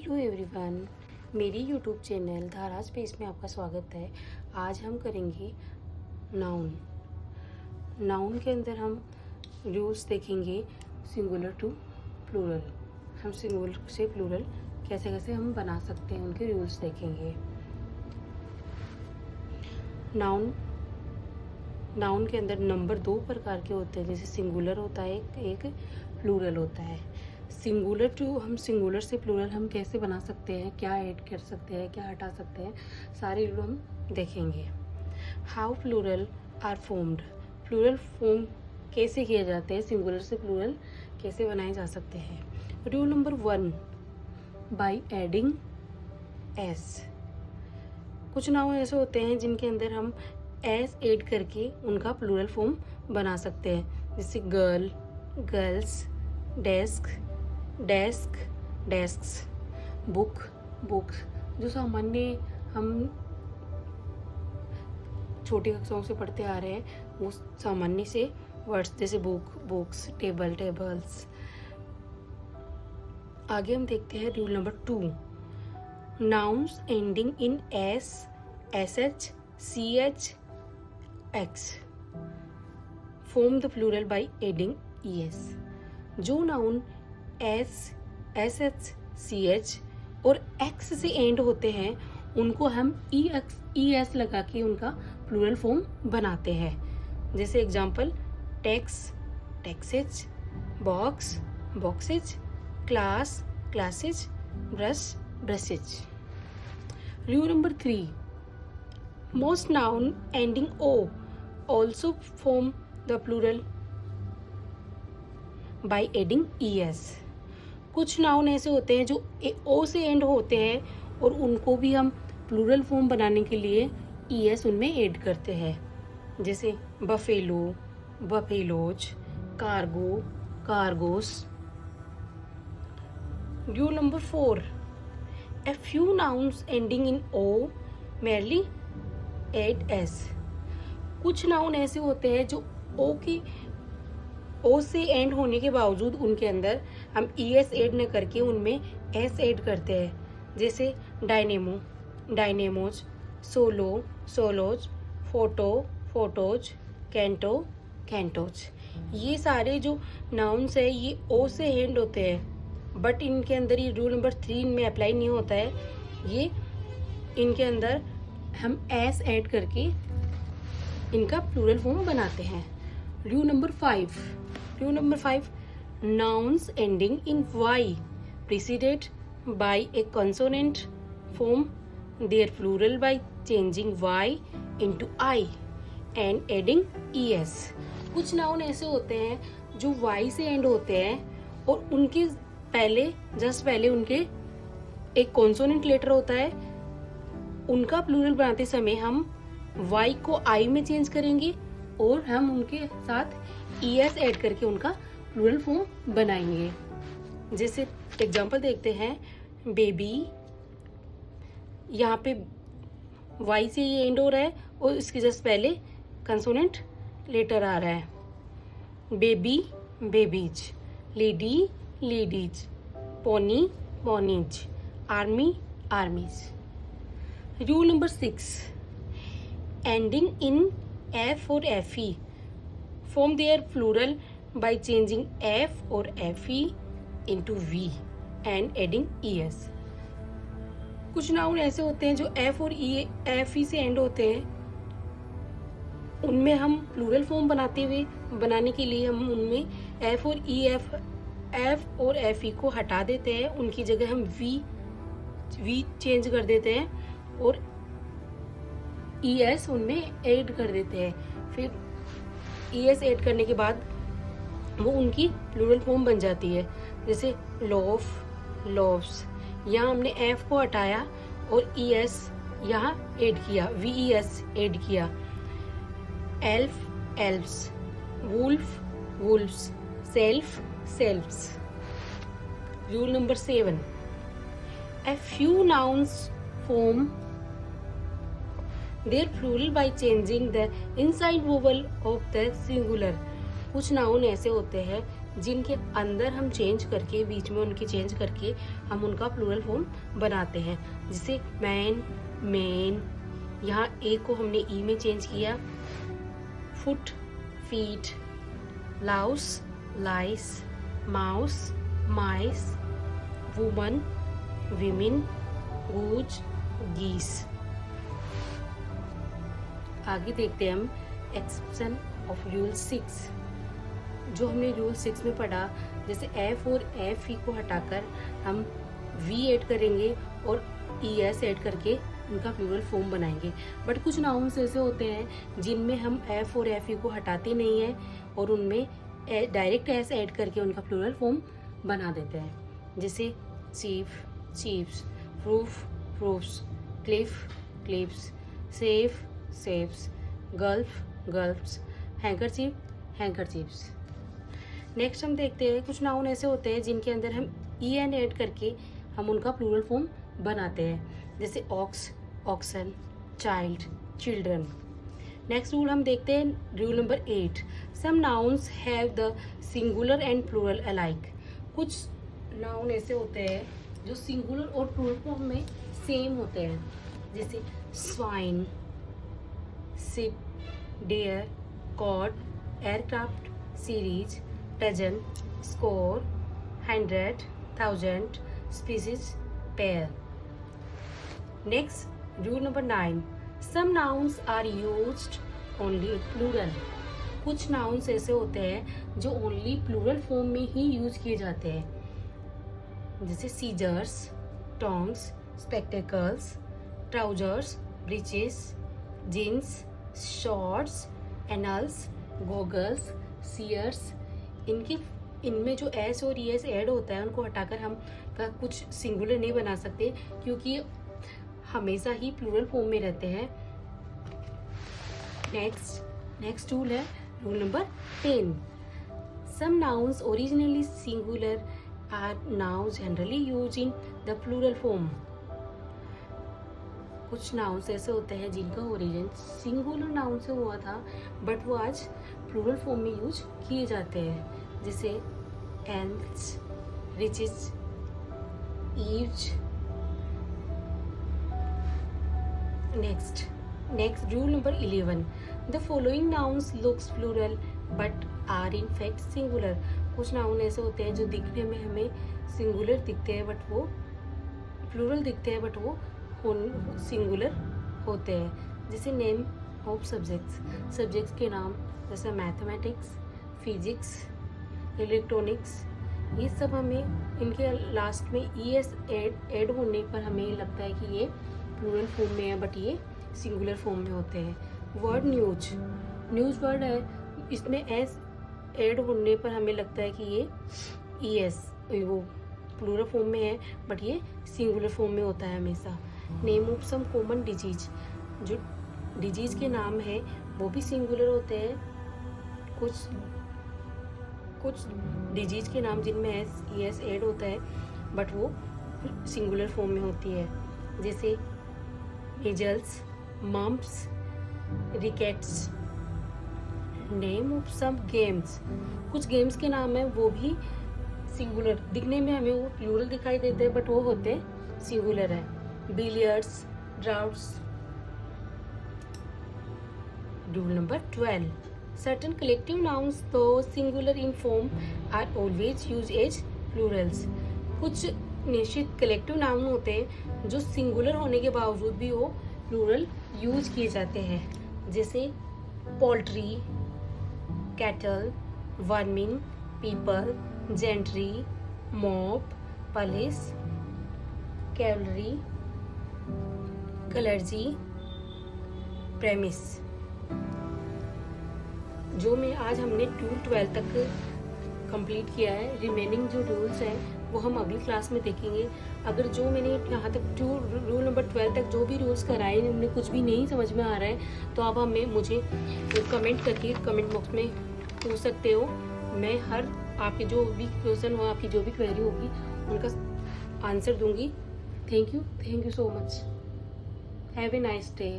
Hello everyone, मेरी YouTube channel धारा space में आपका स्वागत है। आज हम करेंगे नाउन। नाउन के अंदर हम रूल्स देखेंगे सिंगुलर टू प्लूरल। हम सिंगुलर से प्लूरल कैसे कैसे हम बना सकते हैं, उनके रूल्स देखेंगे। नाउन के अंदर नंबर 2 प्रकार के होते हैं, जैसे सिंगुलर होता है एक प्लूरल होता है। हम सिंगुलर से प्लूरल हम कैसे बना सकते हैं, क्या ऐड कर सकते हैं, क्या हटा सकते हैं, सारे रूल हम देखेंगे। How plural are formed, plural form कैसे किए जाते हैं, सिंगुलर से प्लूरल कैसे बनाए जा सकते हैं। Rule number 1, by adding S. कुछ नाउन ऐसे होते हैं जिनके अंदर हम एस ऐड करके उनका प्लूरल फॉर्म बना सकते हैं, जैसे girl, girls, desk, desk, desks, book, books. जो सामान्य हम छोटी कक्षाओं से पढ़ते आ रहे हैं, वो सामान्य से वर्ड्स, जैसे बुक, बुक्स, टेबल, टेबल्स। आगे हम देखते हैं rule number 2, nouns ending in S, S H, C H, X form the plural by adding E S. जो noun S, S H, C H और एक्स से एंड होते हैं, उनको हम ई एस लगा के उनका प्लूरल फॉर्म बनाते हैं। जैसे example, tax, taxes, box, boxes, class, classes, brush, brushes. Rule number 3, most noun ending o also form the plural by adding es। कुछ नाउन ऐसे होते हैं जो ओ से एंड होते हैं और उनको भी हम प्लूरल फॉर्म बनाने के लिए es उनमें ऐड करते हैं, जैसे buffalo, buffaloes, cargo, cargos. Rule number 4, a few nouns ending in o merely add S. कुछ नाउन ऐसे होते हैं जो ओ से एंड होने के बावजूद उनके अंदर हम ई एस एड न करके उनमें एस एड करते हैं, जैसे dynamo, dynamos, solo, solos, photo, photos, canto, cantos. ये सारे जो नाउन्स है ये ओ से एंड होते हैं, बट इनके अंदर ये रूल नंबर 3 इनमें अप्लाई नहीं होता है। ये इनके अंदर हम एस ऐड करके इनका प्लूरल फॉर्म बनाते हैं। Rule number 5, nouns ending in Y preceded by a consonant form their plural by changing Y into I and adding E S. कुछ नाउन ऐसे होते हैं जो वाई से एंड होते हैं और उनके जस्ट पहले उनके एक कॉन्सोनेंट लेटर होता है। उनका प्लूरल बनाते समय हम y को i में चेंज करेंगे और हम उनके साथ es ऐड करके उनका प्लूरल फॉर्म बनाएंगे। जैसे एग्जांपल देखते हैं, बेबी, यहाँ पे y से ये एंड हो रहा है और इसके जस्ट पहले कंसोनेंट लेटर आ रहा है। Baby, babies, lady, ladies, pony, ponies, army, armies. Rule number 6, ending in F और F E form their plural by changing F और F E into V and adding E S. कुछ noun ऐसे होते हैं जो एफ और F ई से end होते हैं, उनमें हम प्लूरल फॉर्म बनाने के लिए हम उनमें एफ और एफ ई को हटा देते हैं, उनकी जगह हम वी चेंज कर देते हैं और ई एस उनमें ऐड कर देते हैं। फिर ई एस ऐड करने के बाद वो उनकी प्लूरल फॉर्म बन जाती है, जैसे लोफ, लोव्स। यहाँ हमने एफ को हटाया और ई एस यहाँ ऐड किया, वी ई एस ऐड किया। Elf, elfs, wolf, wolfs, self, selfs. Rule number 7, a few nouns form their plural by changing the inside vowel of the singular। कुछ noun ऐसे होते हैं जिनके अंदर हम चेंज करके, बीच में उनके चेंज करके हम उनका प्लूरल फॉर्म बनाते हैं। जैसे मैन, मेन, यहाँ ए को हमने ई में चेंज किया, फुट, फीट, लाउस, लाइस, माउस, माइस, वुमन, विमेन, गूज, गीस। आगे देखते हैं हम एक्सेप्शन ऑफ रूल 6। जो हमने रूल 6 में पढ़ा, जैसे एफ और एफ ई को हटाकर हम वी ऐड करेंगे और ई एस ऐड करके उनका प्लूरल फॉर्म बनाएंगे। बट कुछ नाउन्स ऐसे होते हैं जिनमें हम एफ और एफ ई को हटाते नहीं हैं और उनमें डायरेक्ट एस ऐड करके उनका प्लूरल फॉर्म बना देते हैं। जैसे chief, chiefs, proof, proofs, cliff, clips, safe, safes, gulf, gulfs, handkerchief, handkerchiefs. Next हम देखते हैं कुछ नाउन ऐसे होते हैं जिनके अंदर हम ई एन ऐड करके हम उनका प्लूरल फॉर्म बनाते हैं। जैसे ox, oxen, child, children. Next rule हम देखते हैं rule number 8। Some nouns have the singular and plural alike. कुछ नाउन ऐसे होते हैं जो सिंगुलर और प्लूरल फॉर्म में सेम होते हैं। जैसे swine, sheep, deer, cod, aircraft, series, dozen, score, 100, 1000, species, pair. Next rule number 9। Some nouns are used only plural. कुछ नाउन्स ऐसे होते हैं जो ओनली प्लूरल फॉर्म में ही यूज किए जाते हैं। जैसे scissors, tongs, spectacles, trousers, breeches, jeans, shorts, annals, goggles, shears. इनमें जो एस और ई एस ऐड होता है उनको हटाकर हम कुछ सिंगुलर नहीं बना सकते क्योंकि हमेशा ही प्लूरल फॉर्म में रहते हैं। नेक्स्ट रूल है rule number 10। Some nouns originally singular are now generally use in the plural form. कुछ नाउन्स ऐसे होते हैं जिनका ओरिजिन सिंगुलर नाउन से हुआ था बट वो आज प्लूरल फॉर्म में यूज किए जाते हैं। जैसे alms, riches, eaves. Next rule number 11। The following nouns looks plural but are in fact singular. कुछ नाउन ऐसे होते हैं जो दिखने में हमें सिंगुलर दिखते हैं बट वो प्लूरल दिखते हैं बट वो सिंगुलर होते हैं। जैसे नेम ऑफ सब्जेक्ट्स के नाम, जैसे मैथमेटिक्स, फिजिक्स, इलेक्ट्रॉनिक्स। ये सब हमें इनके लास्ट में ई एस ऐड होने पर हमें लगता है कि ये प्लूरल फॉर्म में है बट ये सिंगुलर फॉर्म में होते हैं। वर्ड न्यूज़ वर्ड है, इसमें एस ऐड होने पर हमें लगता है कि ये ई एस वो प्लूरल फॉर्म में है बट ये सिंगुलर फॉर्म में होता है हमेशा। Name of some common disease. जो डिजीज के नाम है वो भी सिंगुलर होते हैं। कुछ डिजीज के नाम जिनमें एस ई एस ऐड होता है बट वो सिंगुलर फॉर्म में होती है। जैसे measles, mumps, rickets. Name of some games. कुछ गेम्स के नाम है वो भी सिंगुलर दिखने में हमें वो प्लूरल दिखाई देते हैं बट वो होते सिंगुलर है। Billiards, draughts. Rule number 12। Certain collective nouns though singular in form are always use as plurals. कुछ निश्चित कलेक्टिव नाउन होते हैं जो सिंगुलर होने के बावजूद भी वो प्लूरल यूज किए जाते हैं। जैसे poultry, cattle, vermin, people, gentry, mob, police, cavalry, clergy, premise. जो में आज हमने 12 तक कंप्लीट किया है। रिमेनिंग जो रूल्स हैं वो हम अगली क्लास में देखेंगे। अगर जो मैंने यहाँ तक रूल नंबर 12 तक जो भी रूल्स कराए उनमें कुछ भी नहीं समझ में आ रहा है तो आप मुझे कमेंट करके कमेंट बॉक्स में पूछ सकते हो। मैं हर आपके जो भी क्वेश्चन हो, आपकी जो भी क्वेरी होगी उनका आंसर दूंगी। Thank you so much. Have a nice day.